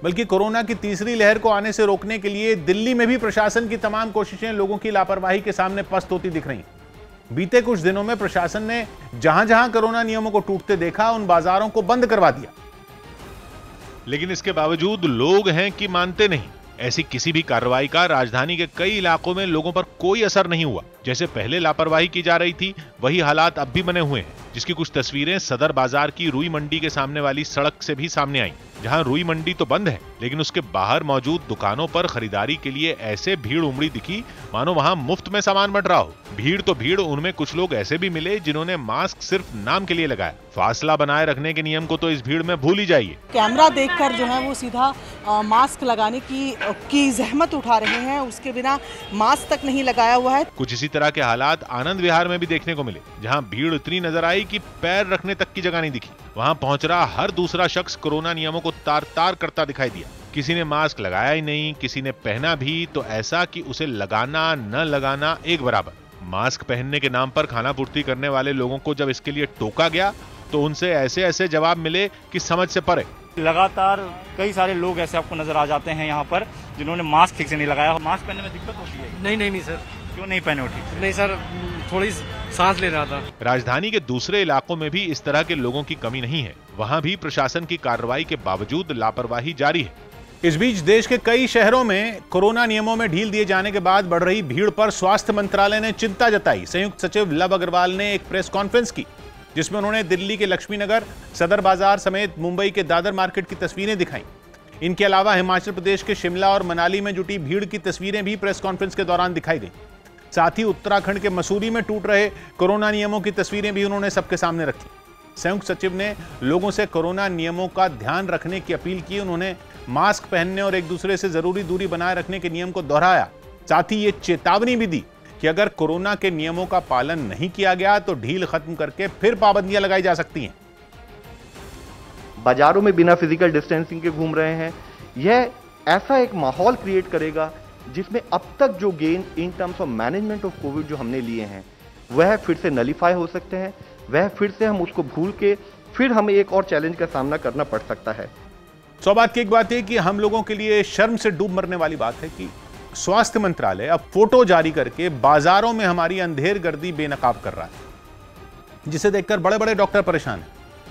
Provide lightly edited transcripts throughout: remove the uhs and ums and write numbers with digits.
बल्कि कोरोना की तीसरी लहर को आने से रोकने के लिए दिल्ली में भी प्रशासन की तमाम कोशिशें लोगों की लापरवाही के सामने पस्त होती दिख रही। बीते कुछ दिनों में प्रशासन ने जहां जहां कोरोना नियमों को टूटते देखा, उन बाजारों को बंद करवा दिया। लेकिन इसके बावजूद लोग हैं कि मानते नहीं। ऐसी किसी भी कार्रवाई का राजधानी के कई इलाकों में लोगों पर कोई असर नहीं हुआ। जैसे पहले लापरवाही की जा रही थी, वही हालात अब भी बने हुए हैं, जिसकी कुछ तस्वीरें सदर बाजार की रुई मंडी के सामने वाली सड़क से भी सामने आई, जहां रुई मंडी तो बंद है, लेकिन उसके बाहर मौजूद दुकानों पर खरीदारी के लिए ऐसे भीड़ उमड़ी दिखी मानो वहां मुफ्त में सामान बंट रहा हो। भीड़ तो भीड़, उनमें कुछ लोग ऐसे भी मिले जिन्होंने मास्क सिर्फ नाम के लिए लगाया। फासला बनाए रखने के नियम को तो इस भीड़ में भूल ही जाइए। कैमरा देखकर जो है वो सीधा मास्क लगाने की जहमत उठा रहे हैं, उसके बिना मास्क तक नहीं लगाया हुआ है। कुछ इसी तरह के हालात आनंद विहार में भी देखने को मिले, जहां भीड़ इतनी नजर आई कि पैर रखने तक की जगह नहीं दिखी। वहां पहुंच रहा हर दूसरा शख्स कोरोना नियमों को तार तार करता दिखाई दिया। किसी ने मास्क लगाया ही नहीं, किसी ने पहना भी तो ऐसा कि उसे लगाना न लगाना एक बराबर। मास्क पहनने के नाम पर खाना पूर्ति करने वाले लोगों को जब इसके लिए टोका गया तो उनसे ऐसे ऐसे जवाब मिले कि समझ से परे। लगातार कई सारे लोग ऐसे आपको नजर आ जाते हैं यहाँ पर जिन्होंने मास्क ठीक से नहीं लगाया। मास्क पहनने में दिक्कत होती है? नहीं सर। क्यों नहीं पहने हो ठीक से? नहीं सर, थोड़ी सांस ले रहा था। राजधानी के दूसरे इलाकों में भी इस तरह के लोगों की कमी नहीं है। वहां भी प्रशासन की कार्रवाई के बावजूद लापरवाही जारी है। इस बीच देश के कई शहरों में कोरोना नियमों में ढील दिए जाने के बाद बढ़ रही भीड़ पर स्वास्थ्य मंत्रालय ने चिंता जताई। संयुक्त सचिव लव अग्रवाल ने एक प्रेस कॉन्फ्रेंस की, जिसमें उन्होंने दिल्ली के लक्ष्मीनगर, सदर बाजार समेत मुंबई के दादर मार्केट की तस्वीरें दिखाई। इनके अलावा हिमाचल प्रदेश के शिमला और मनाली में जुटी भीड़ की तस्वीरें भी प्रेस कॉन्फ्रेंस के दौरान दिखाई गई। साथ ही उत्तराखंड के मसूरी में टूट रहे कोरोना नियमों की तस्वीरें भी उन्होंने सबके सामने रखी। संयुक्त सचिव ने लोगों से कोरोना नियमों का ध्यान रखने की अपील की। उन्होंने मास्क पहनने और एक दूसरे से जरूरी दूरी बनाए रखने के नियम को दोहराया। साथ ही ये चेतावनी भी दी कि अगर कोरोना के नियमों का पालन नहीं किया गया तो ढील खत्म करके फिर पाबंदियां लगाई जा सकती हैं। बाजारों में बिना फिजिकल डिस्टेंसिंग के घूम रहे हैं, यह ऐसा एक माहौल क्रिएट करेगा जिसमें अब तक जो gain in terms of management of Covid जो हमने लिए हैं वह फिर से नलीफाई हो सकते हैं। वह फिर से हम उसको भूल के फिर हमें एक और चैलेंज का सामना करना पड़ सकता है। सौभाग्य की एक बात है कि हम लोगों के लिए शर्म से डूब मरने वाली बात है कि स्वास्थ्य मंत्रालय अब फोटो जारी करके बाजारों में हमारी अंधेर गर्दी बेनकाब कर रहा है, जिसे देखकर बड़े बड़े डॉक्टर परेशान हैं,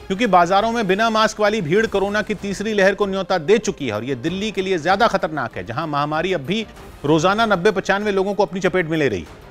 क्योंकि बाजारों में बिना मास्क वाली भीड़ कोरोना की तीसरी लहर को न्योता दे चुकी है और यह दिल्ली के लिए ज्यादा खतरनाक है, जहां महामारी अब भी रोजाना 90-95 लोगों को अपनी चपेट में ले रही है।